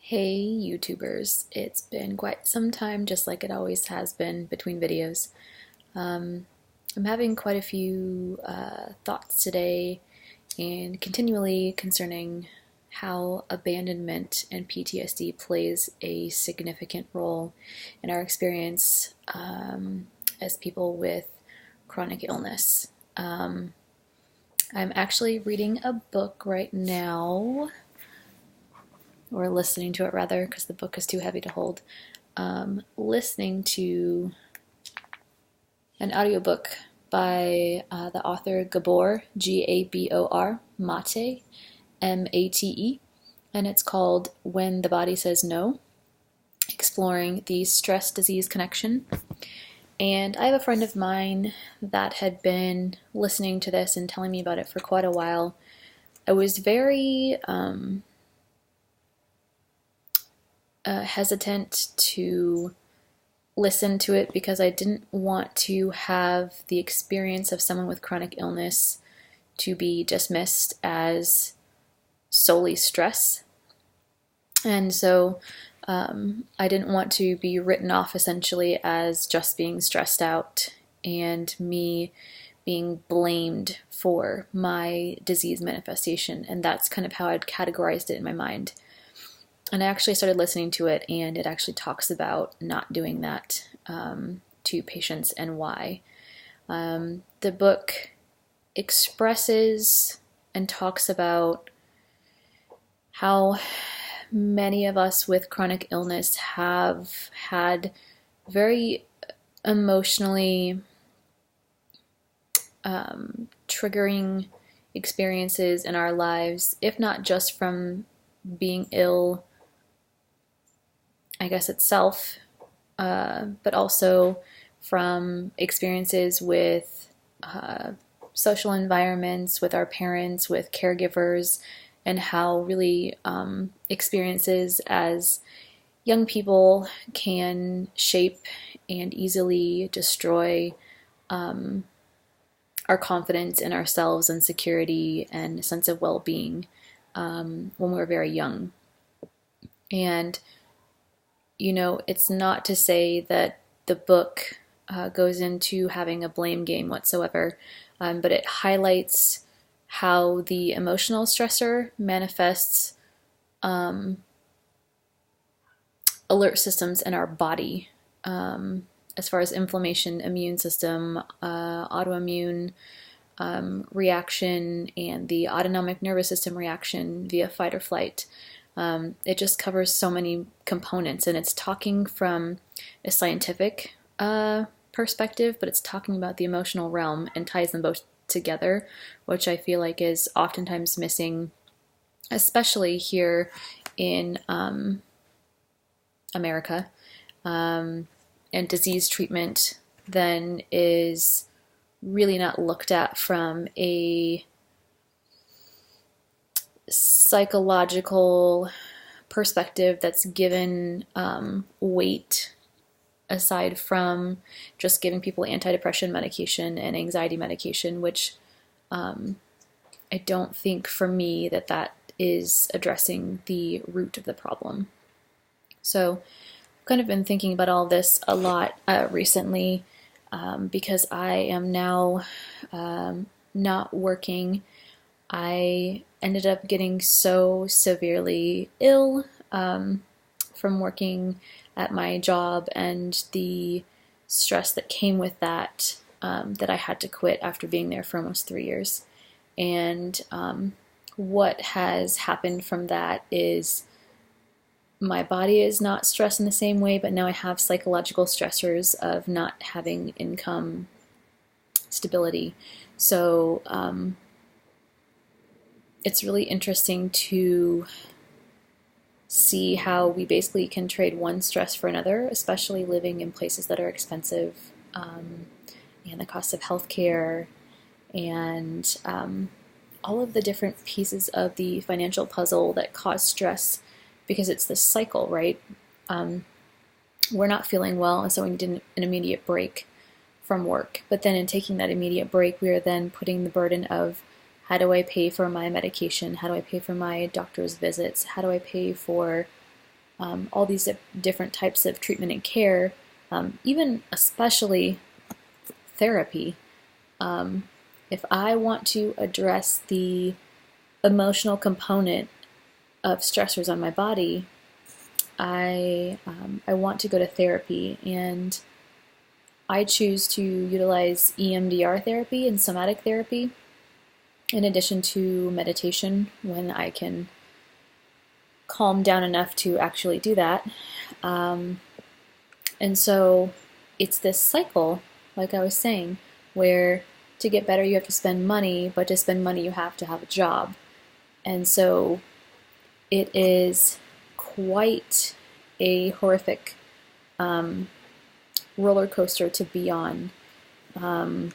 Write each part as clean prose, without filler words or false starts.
Hey YouTubers, it's been quite some time, just like it always has been between videos. Um, I'm having quite a few thoughts today and continually concerning how abandonment and PTSD plays a significant role in our experience as people with chronic illness. I'm actually reading a book right now, or listening to it rather, because the book is too heavy to hold. Listening to an audiobook by the author Gabor, Gabor, Mate, Mate, and it's called When the Body Says No, exploring the stress disease connection. And I have a friend of mine that had been listening to this and telling me about it for quite a while. I was very hesitant to listen to it because I didn't want to have the experience of someone with chronic illness to be dismissed as solely stress. And so I didn't want to be written off essentially as just being stressed out and me being blamed for my disease manifestation. And that's kind of how I'd categorized it in my mind. And I actually started listening to it, and it actually talks about not doing that to patients and why. The book expresses and talks about how many of us with chronic illness have had very emotionally triggering experiences in our lives, if not just from being ill, I guess, itself, but also from experiences with social environments, with our parents, with caregivers, and how really experiences as young people can shape and easily destroy our confidence in ourselves and security and sense of well-being when we're very young. And it's not to say that the book goes into having a blame game whatsoever, but it highlights how the emotional stressor manifests alert systems in our body, as far as inflammation, immune system, autoimmune reaction, and the autonomic nervous system reaction via fight or flight. It just covers so many components, and it's talking from a scientific perspective, but it's talking about the emotional realm and ties them both together, which I feel like is oftentimes missing, especially here in America. And disease treatment then is really not looked at from a psychological perspective that's given weight aside from just giving people antidepressant medication and anxiety medication, which I don't think, for me, that is addressing the root of the problem. So I've kind of been thinking about all this a lot recently because I am now not working. I ended up getting so severely ill from working at my job and the stress that came with that, that I had to quit after being there for almost 3 years. And what has happened from that is my body is not stressed in the same way, but now I have psychological stressors of not having income stability. So it's really interesting to see how we basically can trade one stress for another, especially living in places that are expensive, and the cost of healthcare, and all of the different pieces of the financial puzzle that cause stress, because it's this cycle, right? We're not feeling well, and so we need an immediate break from work. But then in taking that immediate break, we are then putting the burden of, how do I pay for my medication? How do I pay for my doctor's visits? How do I pay for all these different types of treatment and care, even especially therapy. If I want to address the emotional component of stressors on my body, I want to go to therapy, and I choose to utilize EMDR therapy and somatic therapy in addition to meditation when I can calm down enough to actually do that. And so it's this cycle, like I was saying, where to get better you have to spend money, but to spend money you have to have a job. And so it is quite a horrific roller coaster to be on. And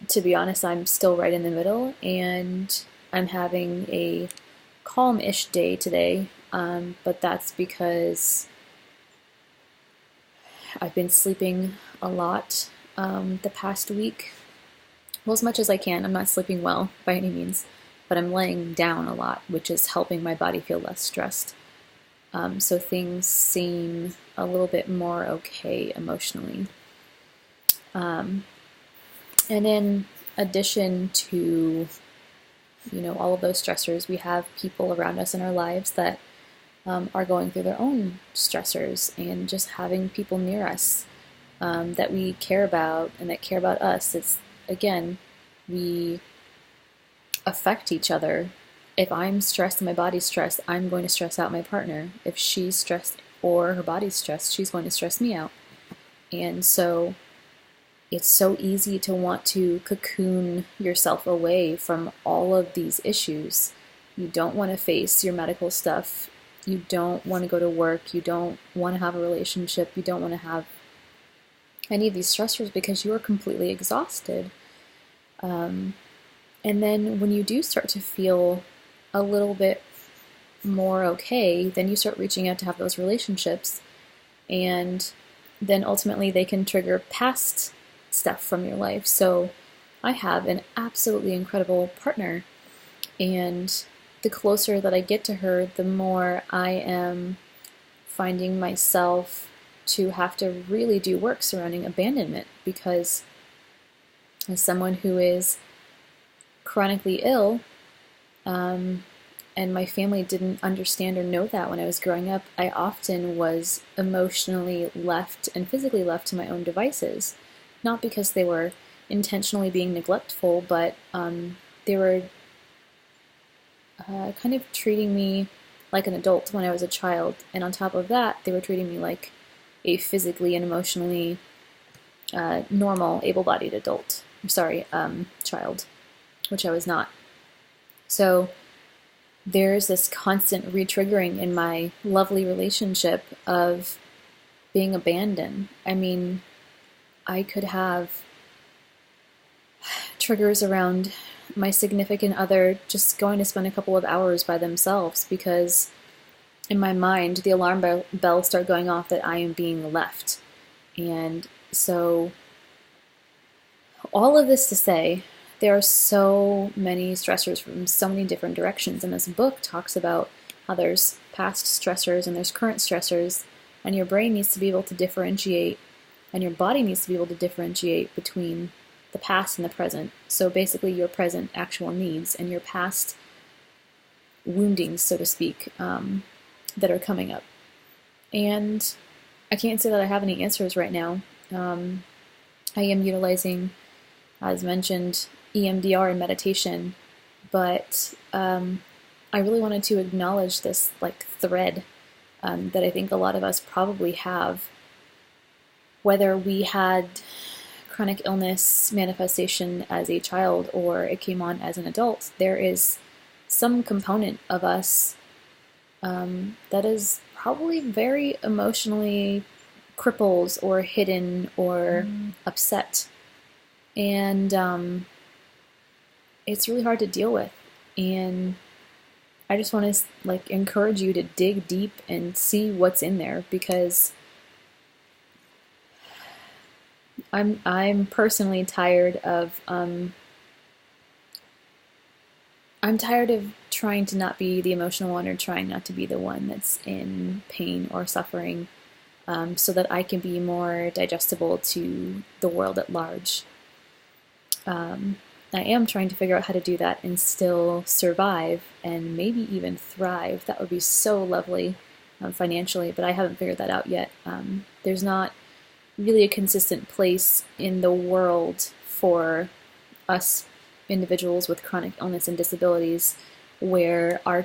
to be honest, I'm still right in the middle, and I'm having a calm-ish day today, but that's because I've been sleeping a lot the past week. Well, as much as I can. I'm not sleeping well by any means, but I'm laying down a lot, which is helping my body feel less stressed. So things seem a little bit more okay emotionally. And in addition to, all of those stressors, we have people around us in our lives that are going through their own stressors, and just having people near us that we care about and that care about us. It's, again, we affect each other. If I'm stressed and my body's stressed, I'm going to stress out my partner. If she's stressed or her body's stressed, she's going to stress me out. And so it's so easy to want to cocoon yourself away from all of these issues. You don't want to face your medical stuff. You don't want to go to work. You don't want to have a relationship. You don't want to have any of these stressors because you are completely exhausted. And then when you do start to feel a little bit more okay, then you start reaching out to have those relationships. And then ultimately they can trigger past stuff from your life. So I have an absolutely incredible partner, and the closer that I get to her, the more I am finding myself to have to really do work surrounding abandonment, because as someone who is chronically ill, and my family didn't understand or know that when I was growing up, I often was emotionally left and physically left to my own devices. Not because they were intentionally being neglectful, but they were kind of treating me like an adult when I was a child. And on top of that, they were treating me like a physically and emotionally normal, able-bodied adult. Child, which I was not. So there's this constant re-triggering in my lovely relationship of being abandoned. I mean, I could have triggers around my significant other just going to spend a couple of hours by themselves, because in my mind the alarm bells start going off that I am being left. And so all of this to say, there are so many stressors from so many different directions, and this book talks about how there's past stressors and there's current stressors, and your brain needs to be able to differentiate, and your body needs to be able to differentiate between the past and the present. So basically your present actual needs and your past woundings, so to speak, that are coming up. And I can't say that I have any answers right now. I am utilizing, as mentioned, EMDR and meditation, but I really wanted to acknowledge this thread that I think a lot of us probably have, whether we had chronic illness manifestation as a child or it came on as an adult. There is some component of us that is probably very emotionally crippled or hidden or upset. And it's really hard to deal with. And I just want to encourage you to dig deep and see what's in there, because I'm personally tired of I'm tired of trying to not be the emotional one or trying not to be the one that's in pain or suffering, so that I can be more digestible to the world at large. I am trying to figure out how to do that and still survive and maybe even thrive. That would be so lovely financially, but I haven't figured that out yet. There's not really a consistent place in the world for us individuals with chronic illness and disabilities where uh,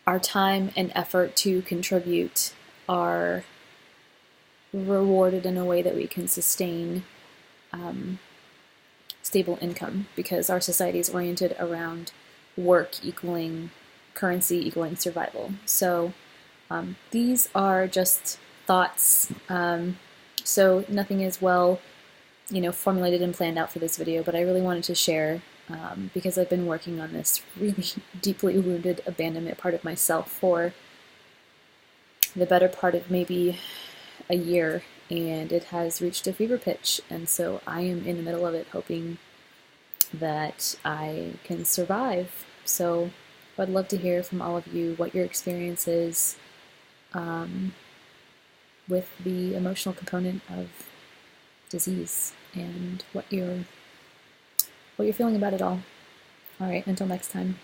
our time and effort to contribute are rewarded in a way that we can sustain stable income, because our society is oriented around work equaling currency equaling survival. So these are just thoughts. So nothing is well, formulated and planned out for this video, but I really wanted to share because I've been working on this really deeply wounded abandonment part of myself for the better part of maybe a year, and it has reached a fever pitch, and so I am in the middle of it, hoping that I can survive. So I'd love to hear from all of you what your experience is with the emotional component of disease and what you're feeling about it all. All right, until next time.